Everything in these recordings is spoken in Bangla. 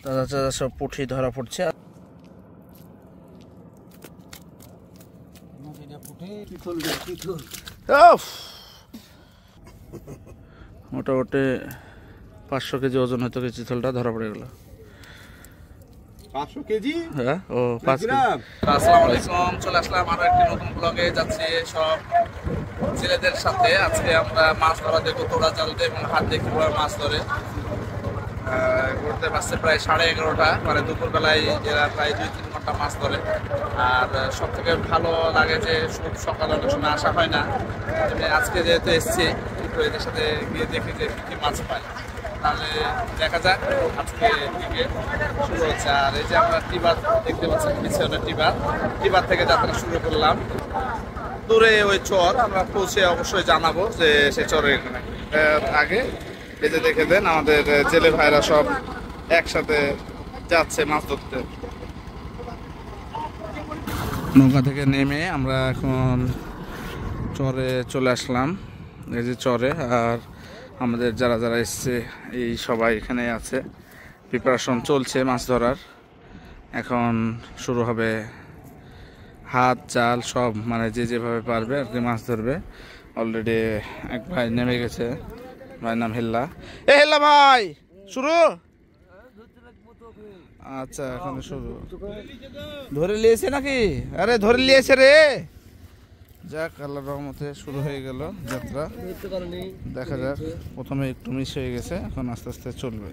তাজা তাজা সব পুঁটি ধরা পড়ছে। মোটামুটি 500 কেজি ওজন হয়তো চিতলটা ধরা পড়ে গেল। 500 কেজি? হ্যাঁ, ও 5 গ্রাম। আসসালামু আলাইকুম, চলে আসলাম আরো একটি নতুন ব্লগে। যাচ্ছি সব ছেলেদের সাথে। আজকে আমরা মাছ ধরা দেখবো, তোড়া জাল দিয়ে এবং হাত দিয়ে কিভাবে মাছ ধরে। ঘুরতে পারছে প্রায় 11:30, মানে দুপুরবেলায় এরা প্রায় 2-3 ঘন্টা মাছ ধরে। আর সব থেকে ভালো লাগে যে সকালে অনেক সময় আসা হয় না, আজকে যেহেতু এসছি একটু এদের সাথে গিয়ে দেখি যে কী মাছ পাই। তাহলে দেখা যাক আজকে থেকে শুরু হচ্ছে। আর এই যে আমরা টিবার দেখতে পাচ্ছি, পিছনে টিবার থেকে যাত্রা শুরু করলাম। দূরে ওই চর, আমরা পৌঁছে অবশ্যই জানাবো যে সে চরের আগে এই যে দেখে দেন আমাদের জেলে ভাইরা সব একসাথে যাচ্ছে মাছ ধরতে। নৌকা থেকে নেমে আমরা এখন চরে চলে আসলাম। এই যে চরে, আর আমাদের যারা যারা এসছে এই সবাই এখানে আছে। প্রিপারেশন চলছে মাছ ধরার। এখন শুরু হবে হাত জাল সব, মানে যে যেভাবে পারবে আর কি মাছ ধরবে। অলরেডি এক ভাই নেমে গেছে, ভাইয়ের নাম হেল্লা। হেল্লা ভাই, শুরু? আচ্ছা, এখন শুরু। ধরে নিয়েছে নাকি? আরে ধরে নিয়েছে রে। যাক, আল্লাহর রহমতে শুরু হয়ে গেল যাত্রা। দেখা যাক, প্রথমে একটু মিস হয়ে গেছে, এখন আস্তে আস্তে চলবে।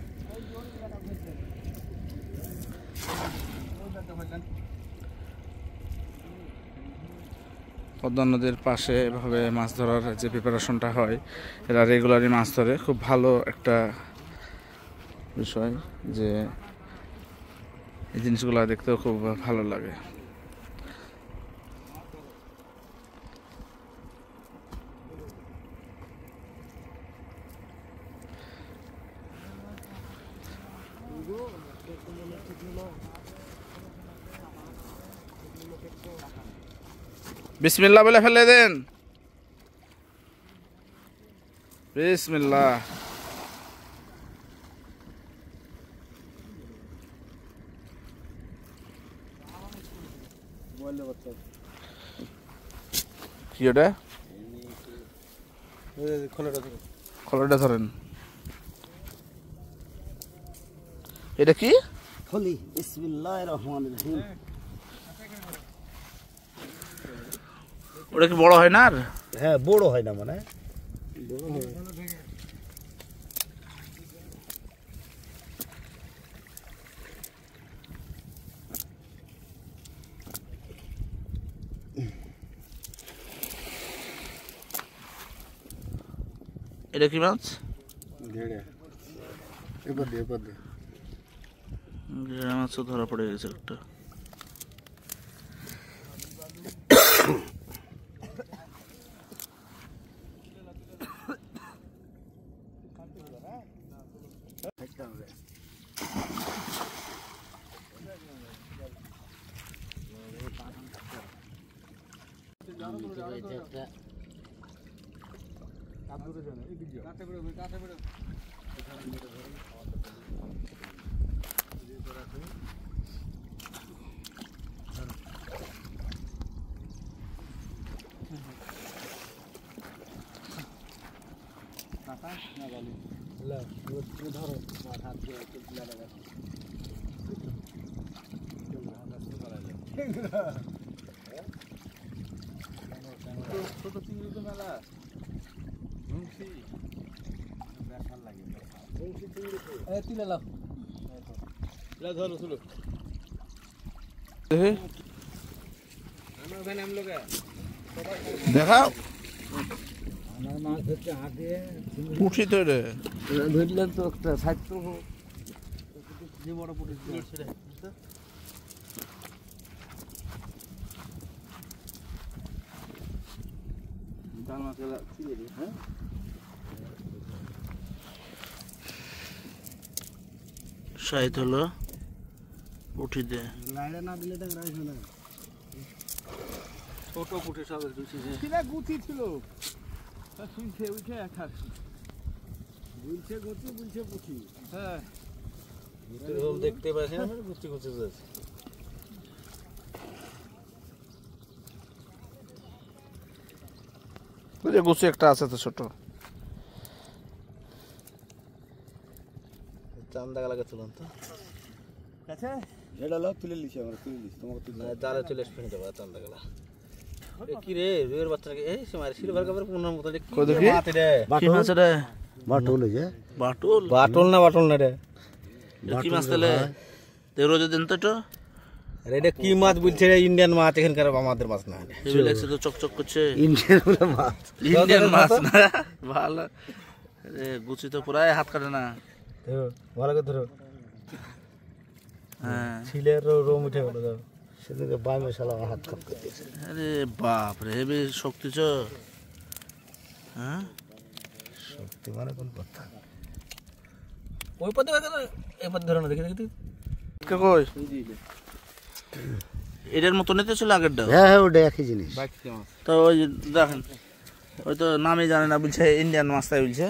পদ্মা নদীর পাশে এভাবে মাছ ধরার যে প্রিপারেশনটা হয়, এরা রেগুলারই মাছ ধরে। খুব ভালো একটা বিষয় যে এই জিনিসগুলো দেখতেও খুব ভালো লাগে। বিসমিল্লাহ বলে ফেলে দেন। বিসমিল্লাহ। কি ওটা? খোলাটা ধরেন। এটা কি? খলি। বিসমিল্লাহির রহমানির রহিম। ওটা কি বড় হয় না? আর হ্যাঁ, বড় হয় না, মানে বড় হয়। এটা কি মাছ? ঘেড়ে। এবার দে। ঘেড়ে মাছও ধরা পড়ে গেছে একটা। দেখাও মাছ ধরতে আগে পুঁটি তো রে ধরলেন তো একটা সাইড যে বড় পুঁটি সাইড হলো পুঁটি দিয়ে। লাইড়া না দিলে তো রাইস না। ছোট পুঁটি সব গুটি ছিল, শুনছে উঠে এক হাসি। বুলছে গতি বুলছে পুঁটি। হ্যাঁ, দেখতে পাচ্ছি না গুচি গুচি যাচ্ছে ওই যে গুছি একটা আছে তো ছোট। চান্দা গালাকে তুলুন তো আচ্ছা এটা লোক তুলে লিছি আমরা তুলে লিছি তোমাকে তুলে না জালে চলে ফেলে দেবো চান্দা গালা কি রে রুয়ের বাচ্চাটাকে এই সময় সিলভার কাপের পুনর মতো কি মাছ রে কি মাছ রে? বাটুল যে বাটুল? বাটল না রে কি মাছ তাহলে? তেরো দিন তো এটা এটা কি মাছ বলছে রে? ইন্ডিয়ান মাছ, এখানকার আমাদের মাছ না। হেভি লাগছে তো, চকচক করছে। ইন্ডিয়ান বলে মাছ, ইন্ডিয়ান মাছ না, ভালো রে। গুছি তো পুরাই হাত কাটে না। ভালো করে ধরো। হ্যাঁ ছিলের রোম উঠে গেল তো সেদিকে বাই মশলা হাত কাটতে দিয়েছে। আরে বাপ রে, হেভি শক্তি চ। হ্যাঁ শক্তি মানে কোন কথা? ওই পথে এই পথে ধরো না, দেখি দেখি কই এটার মতো নিতে ছিল আগেরটা। হ্যাঁ হ্যাঁ ওটা একই জিনিস। তো ওই যে দেখেন, ওই তো নামই জানে না, বলছে ইন্ডিয়ান মাছ, তাই বলছে।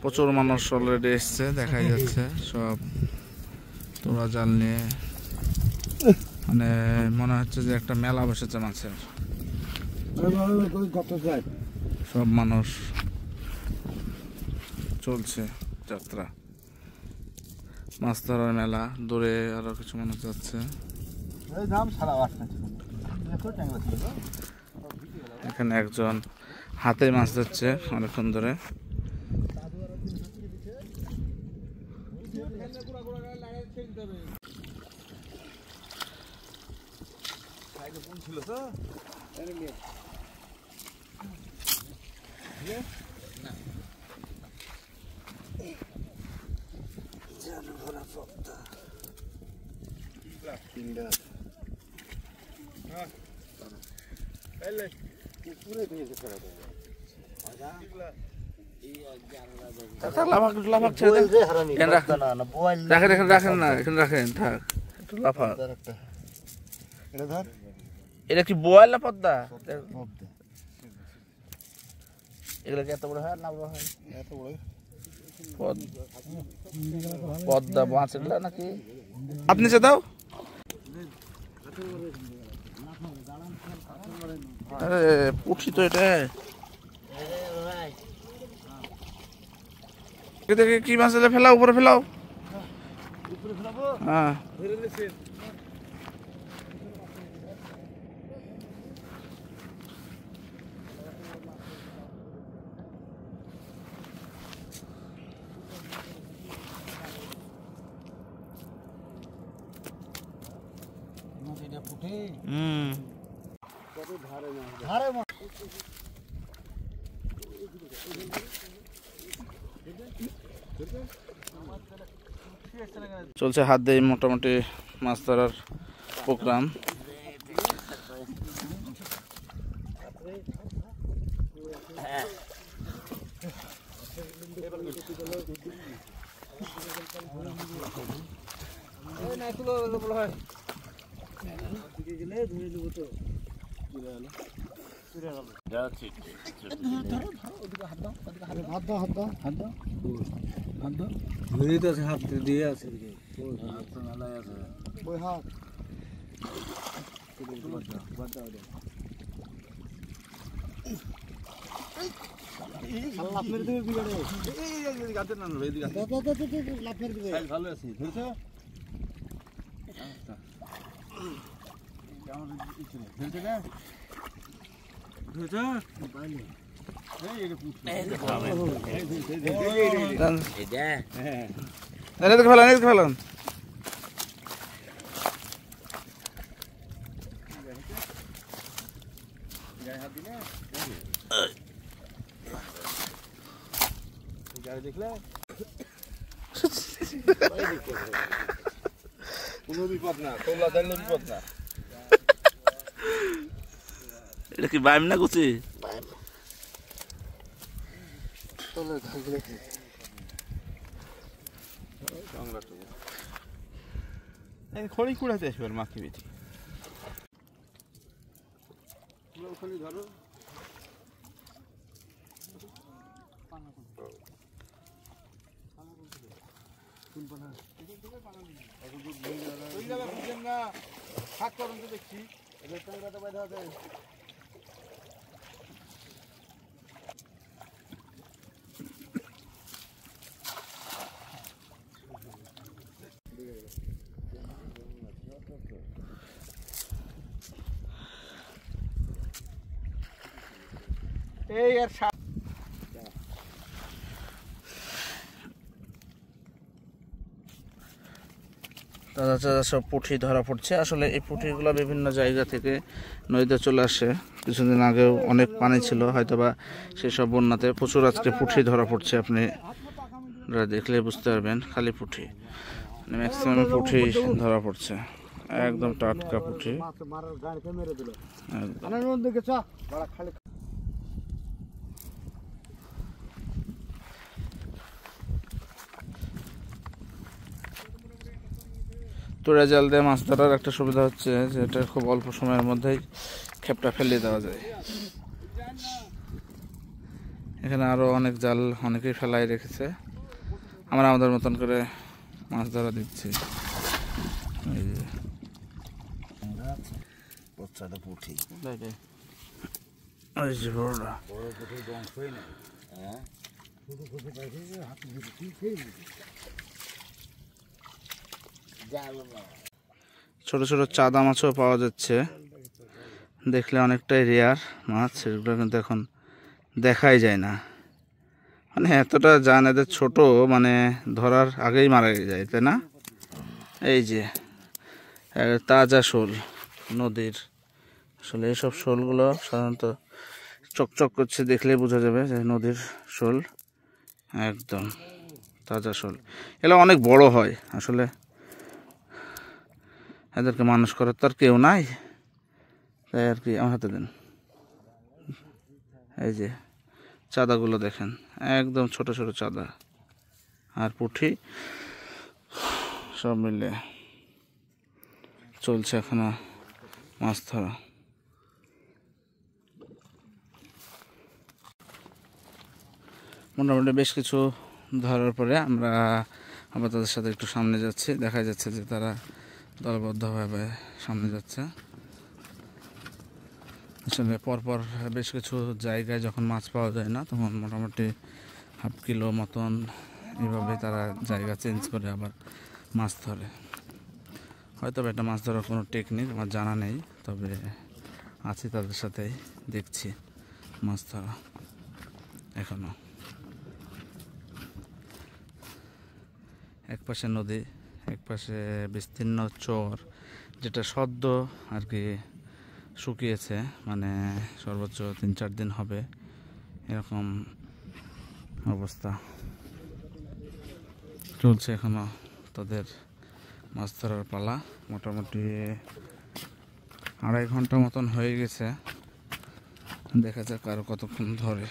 প্রচুর মানুষ অলরেডি এসছে, দেখা যাচ্ছে সব তোরা জাল নিয়ে। মানে মনে হচ্ছে যে একটা মেলা বসেছে মাছের। সব মানুষ চলছে যাত্রা, মাছ ধরার মেলা। দূরে আরো কিছু মানুষ যাচ্ছে। এখানে একজন হাতে মাছ ধরছে অনেকক্ষণ ধরে। রাখেন না, এখানে রাখেন, থাক। এটা কি বোয়াল না পদ্মা? এগুলো কি এত বড় হয় না বড় হয়? পদ্মা মাছ এগুলো নাকি? আপনি যে দাও। আরে পুঠি তো এটা। দেখে কি মাছ এলে ফেলাও, উপরে ফেলাও। হ্যাঁ চলছে হাত দিয়ে মোটামুটি মাছ ধরার প্রোগ্রাম। হাত দিয়ে আছে ভালো আছি। ফেলান। দেখলে কোনো বিপদ না, তোমরা জানলে বিপদ না। এটা কি বাইম না গুছি? খড়ি কুড়াতে আসবে মাকে বেটি। ধরো না হাত করুন তো দেখছি ট্যাংরা তো বাইরে আছে এই আর তাজা তাজা সব পুঁটি ধরা পড়ছে। আসলে এই পুঁটিগুলো বিভিন্ন জায়গা থেকে নদীতে চলে আসে। কিছুদিন আগেও অনেক পানি ছিল, হয়তোবা সেসব বন্যাতে প্রচুর আজকে পুঁটি ধরা পড়ছে। আপনি দেখলে বুঝতে পারবেন, খালি পুঁটি, ম্যাক্সিমাম পুঁটি ধরা পড়ছে, একদম টাটকা পুঁটি। তোড়া জাল দিয়ে মাছ ধরার একটা সুবিধা হচ্ছে যে এটা খুব অল্প সময়ের মধ্যেই খেপটা ফেলে দেওয়া যায়। এখানে আরো অনেক জাল অনেকেই ফেলাই রেখেছে, আমরা আমাদের মতন করে মাছ ধরা দিচ্ছি। ছোট ছোট চাদা মাছও পাওয়া যাচ্ছে, দেখলে অনেকটাই রেয়ার মাছ, এগুলো কিন্তু এখন দেখাই যায় না। মানে এতটা জান এদের ছোট, মানে ধরার আগেই মারা যায়, তাই না? এই যে তাজা শোল নদীর, আসলে এইসব শোলগুলো সাধারণত চকচক করছে, দেখলেই বোঝা যাবে যে নদীর শোল, একদম তাজা শোল। এগুলো অনেক বড় হয়, আসলে এদেরকে মানুষ করার তো আর কেউ নাই, তাই আর কি। আমার হাতে দেন, এই যে চাঁদাগুলো দেখেন, একদম ছোট ছোট চাঁদা আর পুঁটি সব মিলে চলছে এখনো মাছ ধরা। মোটামুটি বেশ কিছু ধরার পরে আমরা আবার তাদের সাথে একটু সামনে যাচ্ছি। দেখা যাচ্ছে যে তারা দলবদ্ধভাবে সামনে যাচ্ছে। আসলে পরপর বেশ কিছু জায়গায় যখন মাছ পাওয়া যায় না, তখন মোটামুটি হাফ কিলো মতন এভাবে তারা জায়গা চেঞ্জ করে আবার মাছ ধরে। হয়তো এটা মাছ ধরার কোনো টেকনিক আমার জানা নেই, তবে আছি তাদের সাথেই, দেখছি মাছ ধরা এখনো। এক পাশে নদী, এক পাশে বিস্তীর্ণ চর, যেটা সদ্য আর কি শুকিয়েছে, মানে সর্বোচ্চ 3-4 দিন হবে এরকম অবস্থা চলছে। এখনো তাদের মাছ ধরার পালা। মোটামুটি 2.5 ঘন্টা মতন হয়ে গেছে, দেখা যাক আরো কতক্ষণ ধরে।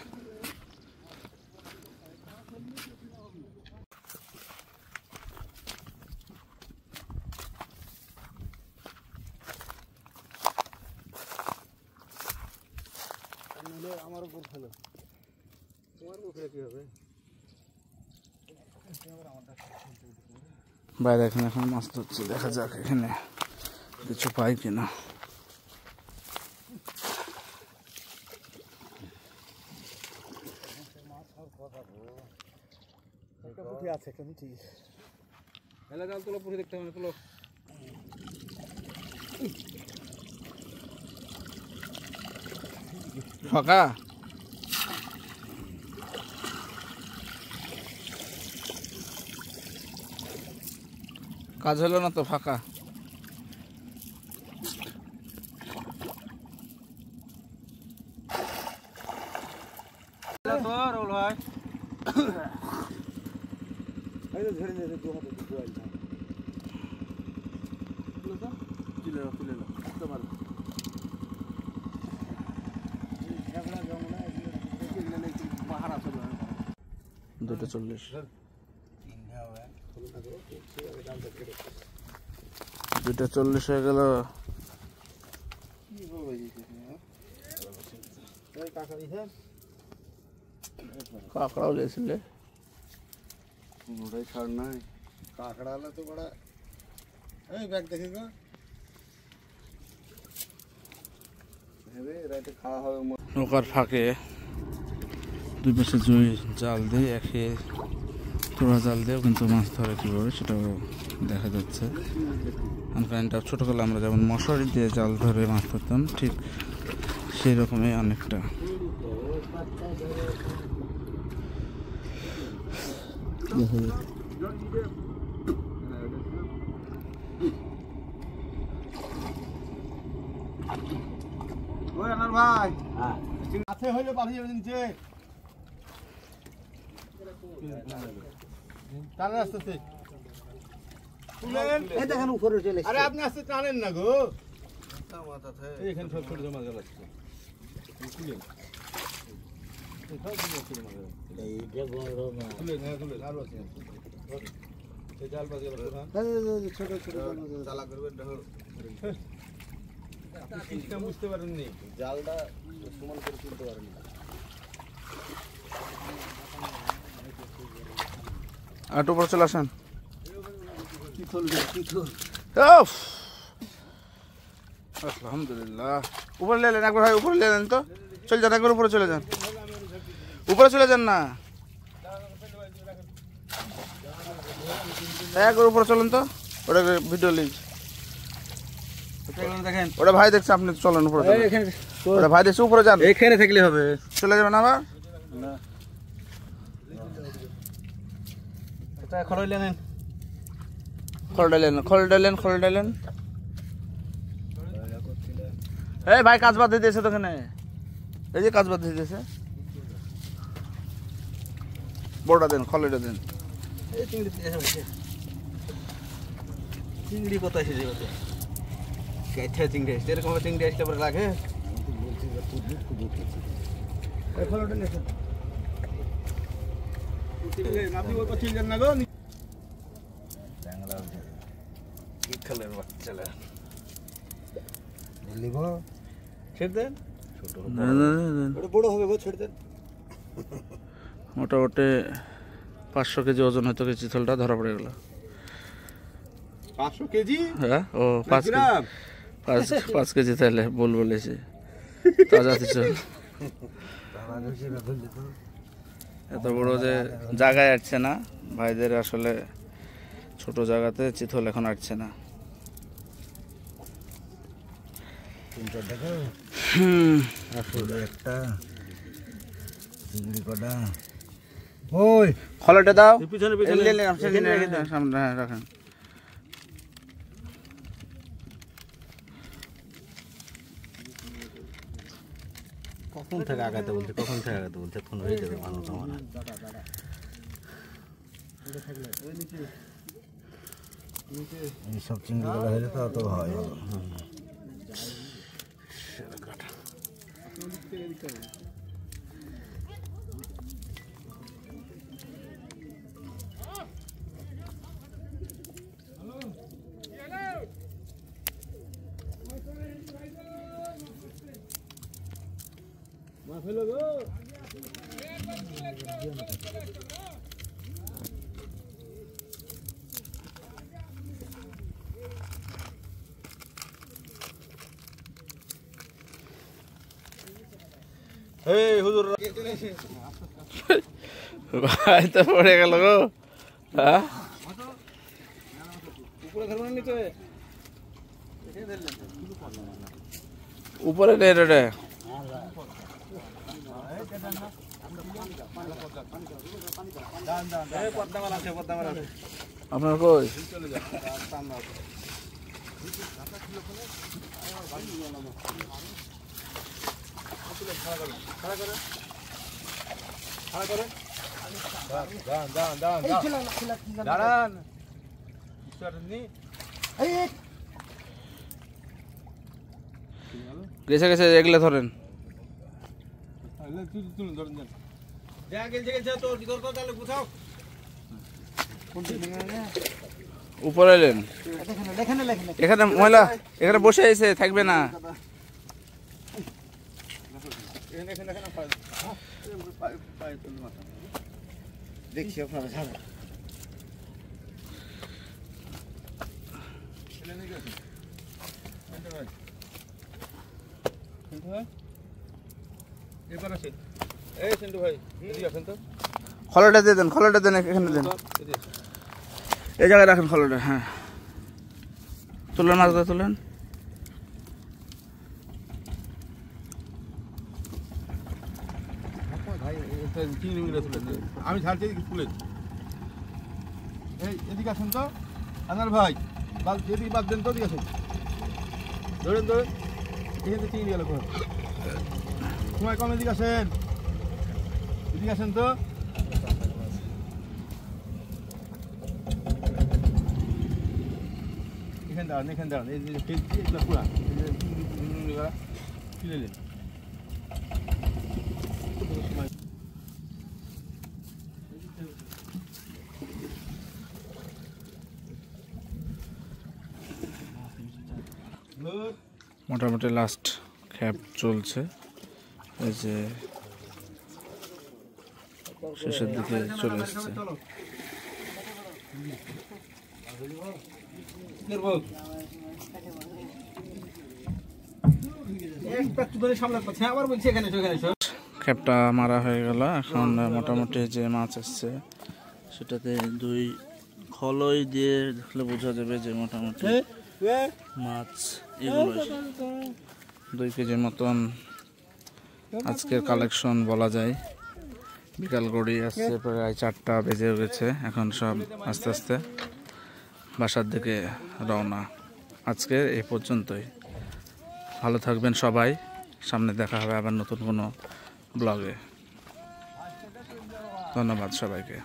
আমার উপর ফেলো, তোমার উপরে কি হবে? বাইরে এখানে এখন মাছ ধরছে, দেখা যাক এখানে কিছু পাই কিনা। একটা পুঁটি আছে, একটা পুঁটি এলা জাল তোলো, পুঁটি দেখতে হবে, তোলো। ফাঁকা কাজ হলো না তো, ফাঁকা। ধরে নিয়ে দু হাতে তুলে তুলে তোমার পাহাড় আছে 2:40 2:40 হয়ে গেল। কাঁকড়াও লেছিল, কোনোটাই ছাড় নাই। কাঁকড়া হলে তো বড় এই ব্যাগ দেখে গো হেবে রাতে খাওয়া হবে নৌকার ফাঁকে দুই পাশে জুই জাল দিয়ে একে তোড়া জাল দিয়েও কিন্তু মাছ ধরে কীভাবে সেটাও দেখা যাচ্ছে। কারেন্টটা ছোটোবেলা আমরা যেমন মশারি দিয়ে জাল ধরে মাছ ধরতাম ঠিক সেই রকমই অনেকটা। ওই আনার ভাই আছে হইলে পাঠিয়ে দিনছে টানে আসতেছে এই দেখেন উপরে চলে আরে আপনি আসতে টানেন না গো এইখানে সব ছোট জমা গেল আছে এইটা বড় না তুলে আরো আছে এই জাল বাজে ছোট ছোট চালা করবে সিস্টেম বুঝতে পারেননি জালটা সমান করে তুলতে পারেননি আটু উপরে চলে আসেন। আলহামদুলিল্লাহ উপরে লেলেন একবার ভাই, উপরে লেলেন তো চলে যান, একবার উপরে চলে যান, উপরে চলে যান না, একবার উপরে চলেন তো, ওটা ভিডিও লিঙ্ক দেখেন ওটা ভাই দেখছে, আপনি চলেন উপরে, ওটা ভাই দেখছে উপরে যান, এখানে থাকলে হবে চলে যাবেন আবার না এটা খড়াইলে নেন খোল ডালেন খোল ডালেন খোল ডালেন। এই ভাই কাজ বাদ দিয়ে দিয়েছে তো এখানে, এই যে কাজ বাদ দিয়ে দিয়েছে, বড়টা দেন খলেটা দেন। এই চিংড়ি চিংড়ি কত এসেছে কত কেটে চিংড়ি এসছে, এরকম চিংড়ি আসলে পরে লাগে আপনি ওই পাঠিয়ে যান না গো কি খেলের বাচ্চারা লিব ছেড়ে দেন ছোট বড় হবে গো ছেড়ে দেন। মোটামুটি 500 কেজি ওজন হয়তো চিতলটা ধরা পড়ে গেল। 500 কেজি হ্যাঁ ও 5 গ্রাম 5 কেজি তাহলে বল বলেছে তাজা চিতল। এত বড় যে জায়গায় আসছে না ভাইদের, আসলে ছোট জায়গাতে চিতল এখন আসছে না। একটা চিংড়ি কটা ওই খলেটা দাও, পিছনে সামনে হ্যাঁ রাখেন। কখন থেকে আগাতে বলছে ফোন হয়ে যাবে মানুষ আমার এইসব চিংড়িগুলো হলে তো অত হয় এই হুজুর ভাই তো পড়ে গেল গো। হ্যাঁ উপরে ধরবেন নিচে উপরে নেই রে, আপনার কই দাঁড়ান গেছে গেছে এগুলো ধরেন। উপরে এলেন, এখানে মহিলা এখানে বসে আছে, থাকবে না। দেখছি আপনারা এবার আসেন এই সিন্টু ভাই এদিকে আসেন তো খোলাটা দিয়ে দেন, খোলাটা দেন, এখানে দেন, এই জায়গায় রাখেন খোলাটা। হ্যাঁ তুলেন, মাছটা তুলেন। ভাই চিংড়িগুলো তুলে দিন আমি ছাড়ছি তুলে এই এদিকে আসেন তো আনার ভাই বাদ এদিকে বাদ দেন তো এদিকে আসেন ধরেন ধরেন এখানে তো চিংড়ি গেল কোন সময় কম এদিকে আসেন তো এখানে দাঁড়ান এই যে ফেলছি এগুলো পুরা তুলে নেন মোটামুটি লাস্ট খ্যাপ চলছে, এই যে শেষের দিকে চলে এসছে। খ্যাপটা মারা হয়ে গেল। এখন মোটামুটি যে মাছ আসছে সেটাতে 2 খলই দিয়ে দেখলে বোঝা যাবে যে মোটামুটি মাছ এগুলো 2 কেজির মতন আজকের কালেকশন বলা যায়। বিকাল গড়ি আসছে, প্রায় 4টা বেজে গেছে। এখন সব আস্তে আস্তে বাসার দিকে রওনা। আজকে এই পর্যন্তই। ভালো থাকবেন সবাই, সামনে দেখা হবে আবার নতুন কোনো ব্লগে। ধন্যবাদ সবাইকে।